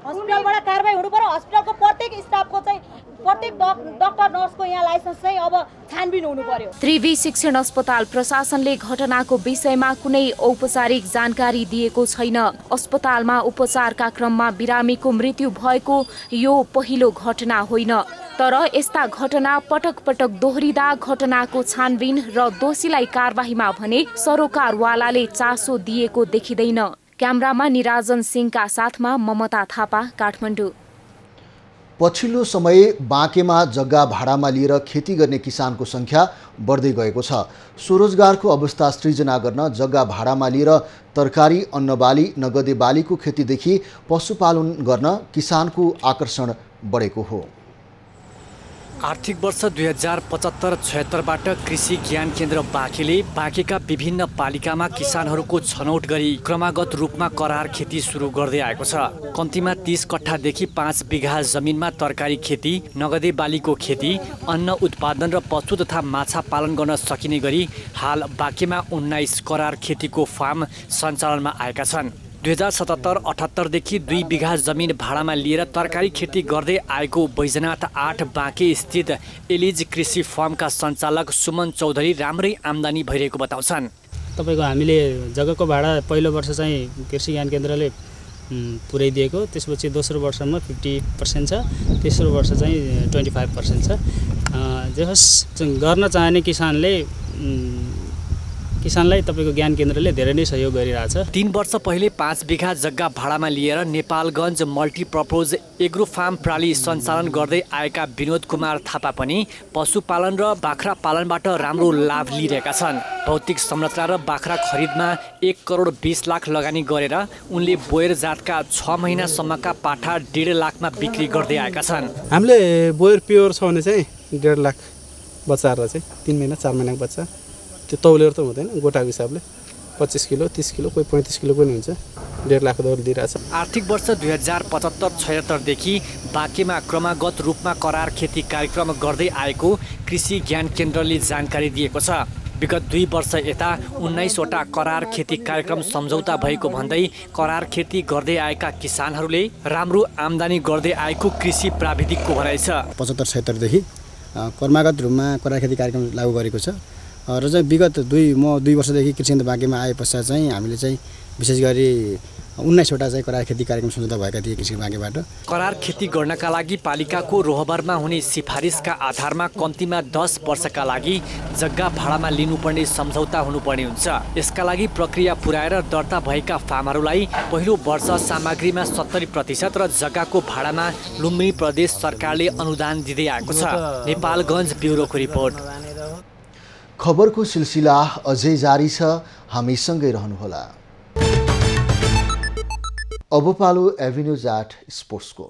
हस्पिटलबाट कारबाही हुनु पर्यो। हस्पिटलको प्रत्येक स्टाफको चाहिँ प्रत्येक डाक्टर नर्सको यहाँ लाइसेन्स चाहिँ अब छानबिन हुनु पर्यो। त्रिवी शिक्षण अस्पताल प्रशासनले घटनाको विषयमा कुनै औपचारिक जानकारी दिएको छैन। अस्पतालमा उपचारका क्रममा बिरामीको मृत्यु भएको यो पहिलो घटना होइन, तर यस्ता घटना पटक पटक दोहोरिँदा घटनाको छानबिन र दोषीलाई कारबाहीमा भने सरोकारवालाले चासो दिएको देखिँदैन। क्यामेरामा निराजन सिंहका साथमा ममता थापा, काठमाडौँ। पछिल्लो समय बाँकेमा जग्गा भाडामा लिएर खेती गर्ने किसानको संख्या बढ्दै गएको छ। स्वरोजगारको अवस्था सृजना गर्न जग्गा भाडामा लिएर तरकारी, अन्नबाली, नगदे बालीको खेतीदेखि पशुपालन गर्न किसानको आकर्षण बढेको हो। आर्थिक वर्ष 2075-76बाट कृषि ज्ञान केन्द्र बाँकेले बाँकेका विभिन्न पालिकामा किसानहरूको छनौट गरी क्रमागत रूपमा करार खेती सुरु गर्दै आएको छ। कम्तीमा 30 कट्ठादेखि 5 बिघा जमिनमा तरकारी खेती, नगदे बालीको खेती, अन्न उत्पादन र पशु तथा माछा पालन गर्न सकिने गरी हाल बाँकेमा 19 करार खेतीको फार्म सञ्चालनमा आएका छन्। 2077-78देखि 2 बिघा जमिन भाडामा लिएर तरकारी खेती गर्दै आएको बैजनाथ 8 बाँके स्थित एलिज कृषि फार्मका सञ्चालक सुमन चौधरी राम्रै आम्दानी भइरहेको बताउँछन्। तपाईको हामीले जग्गाको भाडा पहिलो वर्ष चाहिँ कृषि ज्ञान केन्द्रले पुर्याइदिएको, त्यसपछि दोस्रो वर्षमा 50% छ, तेस्रो वर्ष चाहिँ 25% छ। जे होस् गर्न चाहने किसानलाई तपाईको ज्ञान केन्द्रले धेरै नै सहयोग गरिरहेछ। 3 वर्ष पहिले 5 बिघा जग्गा भाडामा लिएर नेपालगञ्ज मल्टिपर्पोज एग्रो फार्म प्राली सञ्चालन गर्दै आएका विनोद कुमार थापा पनि पशुपालन र बाख्रा पालनबाट राम्रो लाभ लिइरहेका छन्। भौतिक संरचना र बाख्रा खरिदमा 1 करोड 20 लाख लगानी गरेर उनले बोयर जातका 6 महिनासम्मका पाठा 1.5 लाखमा बिक्री गर्दै आएका छन्। हामीले बोयर प्योर छ भने चाहिँ 1.5 लाख बच्चाहरुलाई चाहिँ 3 महिना 4 महिनाको बच्चा त्यो तौलेर त हुँदैन, गोटाको हिसाबले 25 किलो 30 किलो कोही 35 किलो पनि हुन्छ, 1.5 लाख दर दिइरहेछ। आर्थिक वर्ष 2075-76 देखि बाँकेमा क्रमागत रूपमा करार खेती कार्यक्रम गर्दै आएको कृषि ज्ञान केन्द्रले जानकारी दिएको छ। विगत 2 वर्ष यता 19 वटा करार खेती कार्यक्रम सम्झौता भएको भन्दै करार खेती गर्दै आएका किसानहरूले राम्रो आम्दानी गर्दै आएको कृषि प्राविधिकको भनाइ छ। 75-76 देखि क्रमागत रूपमा करार खेती कार्यक्रम लागू गरेको छ र चाहिँ विगत 2 वर्षदेखि कृषि केन्द्र बाँकेमा आए पश्चात चाहिँ हामीले चाहिँ विशेष गरी 19 वटा चाहिँ करार खेती कार्यक्रम सम्झौता भएका थिए कृषि बाँकेबाट। करार खेती गर्नका लागि पालिकाको रोहबरमा हुने सिफारिसका आधारमा कम्तीमा 10 वर्षका लागि जग्गा भाडामा लिनुपर्ने सम्झौता हुनुपर्ने हुन्छ। यसका लागि प्रक्रिया पुर्याएर दर्ता भएका फार्महरूलाई पहिलो वर्ष सामग्रीमा 70% र जग्गाको भाडामा लुम्बिनी प्रदेश सरकारले अनुदान दिँदै आएको छ। नेपालगञ्ज ब्युरोको रिपोर्ट। खबरको सिलसिला अझै जारी छ, हामी सँगै रहनुहोला। अब पालो एभिन्यूज एट स्पोर्ट्सको।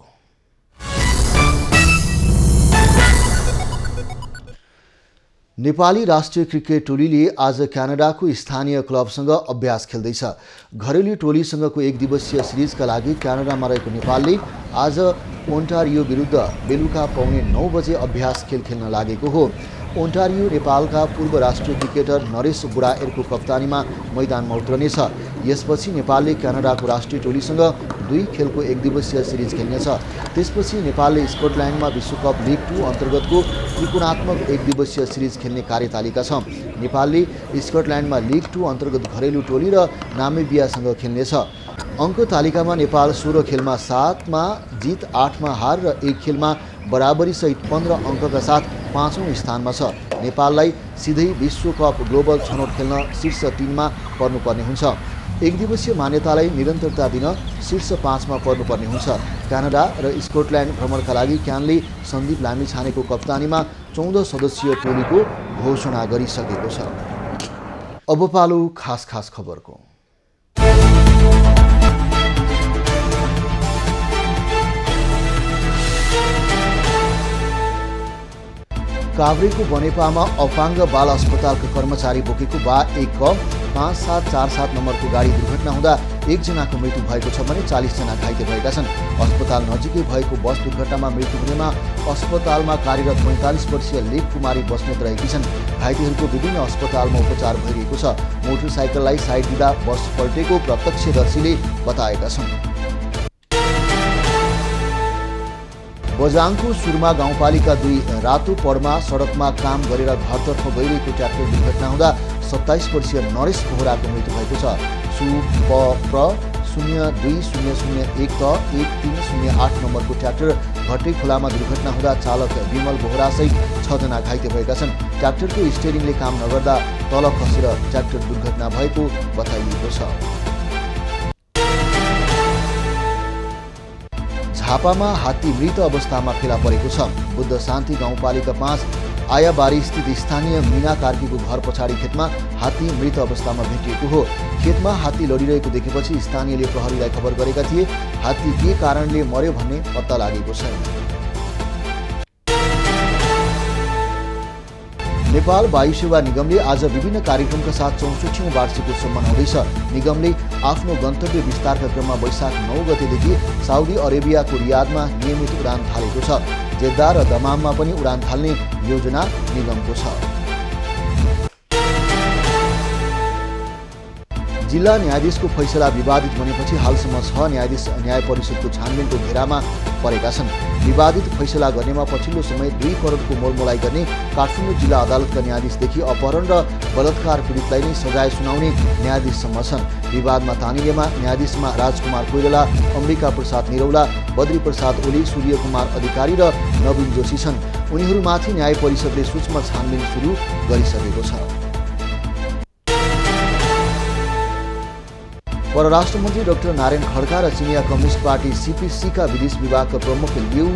नेपाली राष्ट्रिय क्रिकेट टोलीले आज क्यानाडाको स्थानीय क्लबसँग अभ्यास खेल्दैछ। घरेलु टोलीसँगको 1 दिवसीय सिरिजका लागि क्यानाडामा रहेको नेपालले आज ओन्टारियो विरुद्ध बेलुका 9:15 बजे अभ्यास खेल खेल्न लागेको हो। ओन्टारियो नेपालका पूर्व राष्ट्रिय क्रिकेटर नरेश बुढायरको कप्तानीमा मैदानमा उत्रनेछ। यसपछि नेपालले क्यानाडाको राष्ट्रिय टोलीसँग 2 खेलको एकदिवसीय सिरिज खेल्नेछ। त्यसपछि नेपालले स्कटल्यान्डमा विश्वकप लिग 2 अन्तर्गतको त्रिकोणात्मक एकदिवसीय सिरिज खेल्ने कार्यतालिका छ। नेपालले स्कटल्यान्डमा लिग 2 अन्तर्गत घरेलु टोली र नामिबियासँग खेल्नेछ। अङ्क तालिकामा नेपाल 16 खेलमा 7 मा जित, 8 मा हार र 1 खेलमा बराबरी सहित 15 अङ्कका साथ 5औं स्थानमा छ। नेपाललाई सिधै विश्वकप ग्लोबल छनौट खेल्न शीर्ष 3 मा पर्नुपर्ने हुन्छ। एकदिवसीय मान्यतालाई निरन्तरता दिन शीर्ष 5 मा पर्नुपर्ने हुन्छ। क्यानाडा र स्कटल्यान्ड भ्रमणका लागि क्यानले सन्दीप लामिछानेको कप्तानीमा 14 सदस्यीय टोलीको घोषणा गरिसकेको छ। अब पालो खास खबरको। काभ्रेको बनेपामा अपाङ्ग बाल अस्पतालका कर्मचारी बोकेको बा 1 क 5747 नम्बरको गाडी दुर्घटना हुँदा 1 जनाको मृत्यु भएको छ भने 40 जना घाइते भएका छन्। अस्पताल नजिकै भएको बस दुर्घटनामा मृत्यु हुनेमा अस्पतालमा कार्यरत 45 वर्षीय लेख कुमारी बस्नेत रहेकी छन्। घाइतेहरूको विभिन्न अस्पतालमा उपचार भइरहेको छ। मोटरसाइकललाई साइड दिँदा बस पल्टेको प्रत्यक्षदर्शीले बताएका छन्। बझाङको सुरमा गाउँपालिका 2 रातो पडमा सडकमा काम गरेर घरतर्फ गइरहेको ट्र्याक्टर दुर्घटना हुँदा 27 वर्षीय नरेश बोहराको मृत्यु भएको छ। सुप्र 020001 त 1308 नम्बरको ट्र्याक्टर घट्टे खोलामा दुर्घटना हुँदा चालक विमल बोहरासहित 6 जना घाइते भएका छन्। ट्र्याक्टरको स्टियरिङले काम नगर्दा तल खसेर ट्र्याक्टर दुर्घटना भएको बताइएको छ। झापामा हात्ती मृत अवस्थामा फेला परेको छ। बुद्ध शान्ति गाउँपालिका 5 आयाबारी स्थित स्थानीय मीना कार्कीको घर पछाडि खेतमा हात्ती मृत अवस्थामा भेटिएको हो। खेतमा हात्ती लडिरहेको देखेपछि स्थानीयले प्रहरीलाई खबर गरेका थिए। हात्ती के कारणले मर्यो भन्ने पत्ता लागेको छैन। नेपाल वायु सेवा निगमले आज विभिन्न कार्यक्रमका साथ 64औं वार्षिक उत्सव मनाउँदैछ। निगमले आफ्नो गन्तव्य विस्तारका क्रममा वैशाख 9 गतेदेखि साउदी अरेबियाको रियादमा नियमित उडान थालेको छ। जेद्दा र दमाममा पनि उडान थाल्ने योजना निगमको छ। जिल्ला न्यायाधीशको फैसला विवादित बनेपछि हालसम्म 6 न्यायाधीश न्याय परिषदको छानबिनको घेरामा परेका छन्। विवादित फैसला गर्नेमा पछिल्लो समय 2 करोडको मोलमोलाई गर्ने काठमाडौँ जिल्ला अदालतका न्यायाधीशदेखि अपहरण र बलात्कार पीडितलाई नै सजाय सुनाउने न्यायाधीशसम्म छन्। विवादमा तानिएमा न्यायाधीशमा राजकुमार कोइराला, अम्बिका प्रसाद निरौला, बद्री प्रसाद ओली, सूर्य कुमार अधिकारी र नवीन जोशी छन्। उनीहरूमाथि न्याय परिषदले सूक्ष्म छानबिन सुरु गरिसकेको छ। परराष्ट्र मन्त्री डाक्टर नारायण खड्का र चिनिया कम्युनिस्ट पार्टी सीपीसीका विदेश विभागका प्रमुख लिउ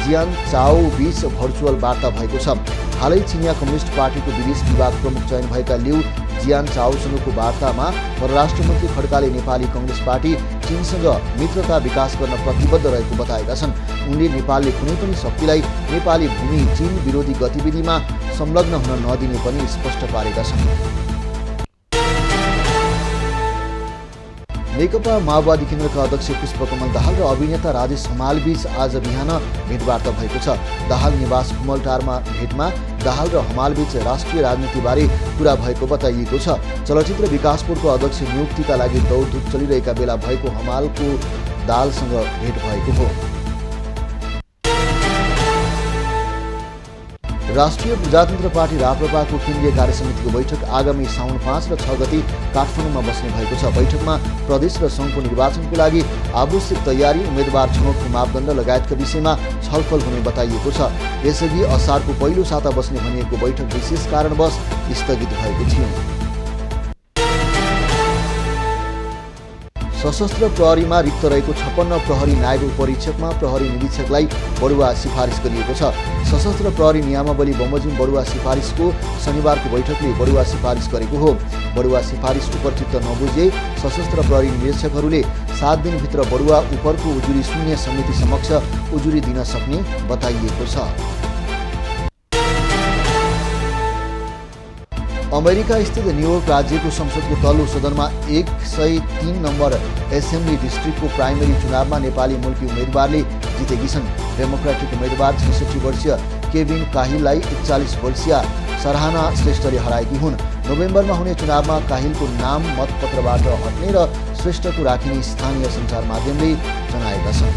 जियानचाओ बीच भर्चुअल वार्ता भएको छ। हालै चिनिया कम्युनिस्ट पार्टीको विदेश विभाग प्रमुख चयन भएका लिउ जियानचाओसँगको वार्तामा परराष्ट्र मन्त्री खड्काले नेपाली कङ्ग्रेस पार्टी चीनसँग मित्रता विकास गर्न प्रतिबद्ध रहेको बताएका छन्। उनले नेपालले कुनै पनि शक्तिलाई नेपाली भूमि चीन विरोधी गतिविधिमा संलग्न हुन नदिने पनि स्पष्ट पारेका छन्। नेकपा माओवादी केन्द्रका अध्यक्ष पुष्पकमल दाहाल र अभिनेता राजेश हमालबीच आज बिहान भेटवार्ता भएको छ। दाहाल निवास कुमलटारमा भेटमा दाहाल र हमालबीच राष्ट्रिय राजनीतिबारे कुरा भएको बताइएको छ। चलचित्र विकास बोर्डको अध्यक्ष नियुक्तिका लागि दौडधुप चलिरहेका बेला भएको हमालको दाहालसँग भेट भएको हो। राष्ट्रिय प्रजातन्त्र पार्टी राप्रपाको केन्द्रीय कार्यसमितिको बैठक आगामी साउन 5 र 6 गते काठमाडौँमा बस्ने भएको छ। बैठकमा प्रदेश र सङ्घको निर्वाचनको लागि आवश्यक तयारी, उम्मेद्वार छनौटको मापदण्ड लगायतका विषयमा छलफल हुने बताइएको छ। यसअघि असारको पहिलो साता बस्ने भनिएको बैठक विशेष कारणवश स्थगित भएको थियो। सशस्त्र प्रहरीमा रिक्त रहेको 56 प्रहरी नायब उपरीक्षकमा प्रहरी निरीक्षकलाई बढुवा सिफारिस गरिएको छ। सशस्त्र प्रहरी नियमावली बमोजिम बढुवा सिफारिसको शनिबारको बैठकले बढुवा सिफारिस गरेको हो। बढुवा सिफारिस उपरचित्त नबुझे सशस्त्र प्रहरी निरीक्षकहरूले 7 दिनभित्र बढुवा उपरको उजुरी शून्य समिति समक्ष उजुरी दिन सक्ने बताइएको छ। अमेरिका स्थित न्युयोर्क राज्यको संसदको तल्लो सदनमा 103 नम्बर एसेम्ब्ली डिस्ट्रिक्टको प्राइमेरी चुनावमा नेपाली मूलकी उम्मेदवारले जितेकी छन्। डेमोक्रेटिक उम्मेदवार 66 वर्षीय केभिन काहिललाई 41 वर्षीय सराहना श्रेष्ठले हराएकी हुन्। नोभेम्बरमा हुने चुनावमा काहिलको नाम मतपत्रबाट हट्ने र श्रेष्ठको राखिने स्थानीय सञ्चार माध्यमले जनाएका छन्।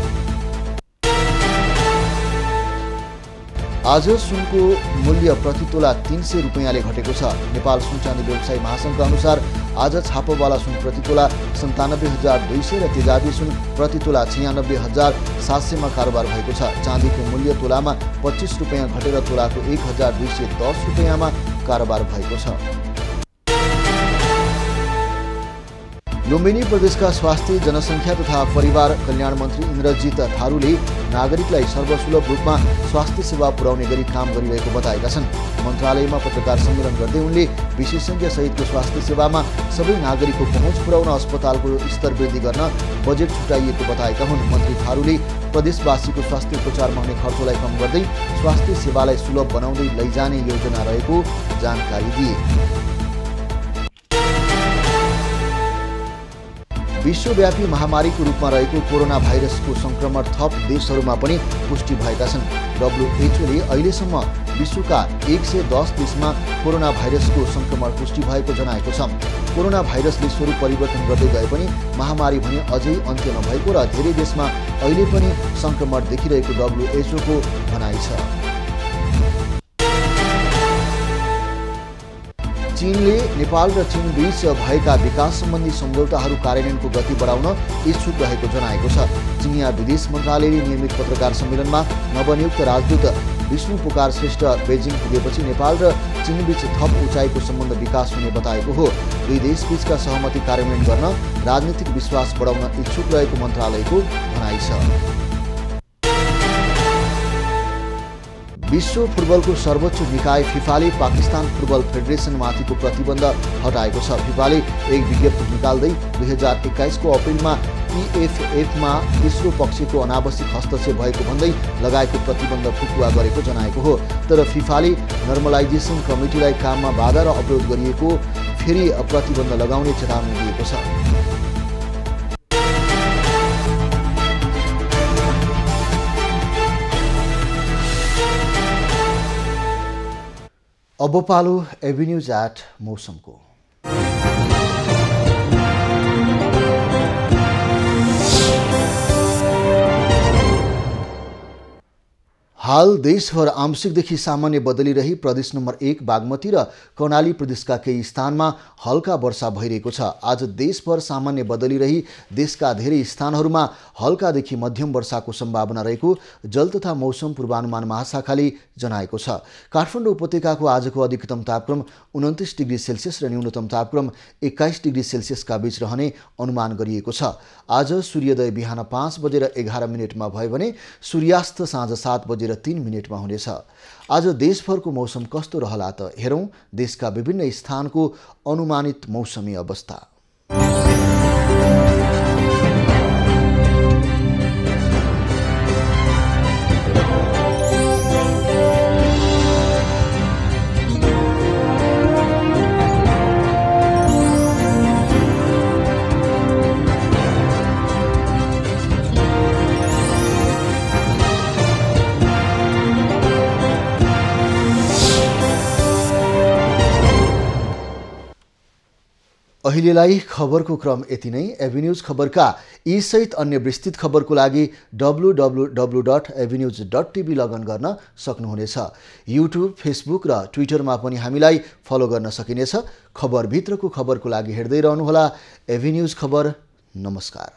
आज सुनको मूल्य प्रति तोला 300 रुपैयाँले घटेको छ। नेपाल सुन चाँदी व्यवसायी महासङ्घका अनुसार आज छापोवाला सुन प्रति तोला 97,200 र तेजाबी सुन प्रति तोला 96,700 मा कारोबार भएको छ। चाँदीको मूल्य तोलामा 25 रुपैयाँ घटेर तोलाको 1,210 रुपैयाँमा कारोबार भएको छ। लुम्बिनी प्रदेशका स्वास्थ्य जनसङ्ख्या तथा परिवार कल्याण मन्त्री इन्द्रजित थारूले नागरिकलाई सर्वसुलभ रूपमा स्वास्थ्य सेवा पुर्याउने गरी काम गरिरहेको बताएका छन्। मन्त्रालयमा पत्रकार सम्मेलन गर्दै उनले विशेषज्ञ सहितको स्वास्थ्य सेवामा सबै नागरिकको पहुँच पुर्याउन अस्पतालको स्तर वृद्धि गर्न बजेट छुट्याइएको बताएका हुन्। मन्त्री थारूले प्रदेशवासीको स्वास्थ्य उपचारमा हुने खर्चलाई कम गर्दै स्वास्थ्य सेवालाई सुलभ बनाउँदै लैजाने योजना रहेको जानकारी दिए। विश्वव्यापी महामारीको रूपमा रहेको कोरोना भाइरसको संक्रमण थप देशहरूमा पनि पुष्टि भएका छन्। WHOले अहिलेसम्म विश्वका 110 देशमा कोरोना भाइरसको संक्रमण पुष्टि भएको जनाएको छ। कोरोना भाइरसले स्वरूप परिवर्तन गर्दै गए पनि महामारी भने अझै अन्त्य नभएको र धेरै देशमा अहिले पनि संक्रमण देखिरहेको WHO को भनाइ छ। चीनले नेपाल र चीन बीच भएका विकास सम्बन्धी सम्झौताहरू कार्यान्वयनको गति बढाउन इच्छुक रहेको जनाएको छ। चिनिया विदेश मन्त्रालयले नियमित पत्रकार सम्मेलनमा नवनियुक्त राजदूत विष्णु पुकार श्रेष्ठ बेजिङ पुगेपछि नेपाल र चीन बीच थप उचाइको सम्बन्ध विकास हुने बताएको हो। दुई देशबीचका सहमति कार्यान्वयन गर्न राजनीतिक विश्वास बढाउन इच्छुक रहेको मन्त्रालयको भनाइ छ। विश्व फुटबलको सर्वोच्च निकाय फिफाले पाकिस्तान फुटबल फेडरेसनमाथिको प्रतिबन्ध हटाएको छ। फिफाले एक विज्ञप्ति निकाल्दै 2021 को अप्रिलमा PFFमा तेस्रो पक्षको अनावश्यक हस्तक्षेप भएको भन्दै लगाएको प्रतिबन्ध फुकुवा गरेको जनाएको हो। तर फिफाले नर्मलाइजेसन कमिटीलाई काममा बाधा र अवरोध गरिएको फेरि प्रतिबन्ध लगाउने चेतावनी दिएको छ। अब पालो एभिन्यूज एट मौसमको। हाल देशभर आंशिकदेखि सामान्य बदली रही प्रदेश नम्बर 1 बागमती र कर्णाली प्रदेशका केही स्थानमा हल्का वर्षा भइरहेको छ। आज देशभर सामान्य बदली रही देशका धेरै स्थानहरूमा हल्कादेखि मध्यम वर्षाको सम्भावना रहेको जल तथा मौसम पूर्वानुमान महाशाखाले जनाएको छ। काठमाडौँ उपत्यकाको आजको अधिकतम तापक्रम 29 डिग्री सेल्सियस र न्यूनतम तापक्रम 21 डिग्री सेल्सियसका बीच रहने अनुमान गरिएको छ। आज सूर्योदय बिहान 5:11 भयो भने सूर्यास्त साँझ 7:03 हुनेछ। आज देशभरको मौसम कस्तो रहला त हेरौं देशका विभिन्न स्थानको अनुमानित मौसमी अवस्था। अहिलेलाई खबरको क्रम यति नै। एभिन्यूज खबरका यी सहित अन्य विस्तृत खबरको लागि www.avenews.tv लगइन गर्न सक्नुहुनेछ। युट्युब, फेसबुक र ट्विटरमा पनि हामीलाई फलो गर्न सकिनेछ। खबरभित्रको खबरको लागि हेर्दै रहनुहोला एभिन्यूज खबर। नमस्कार।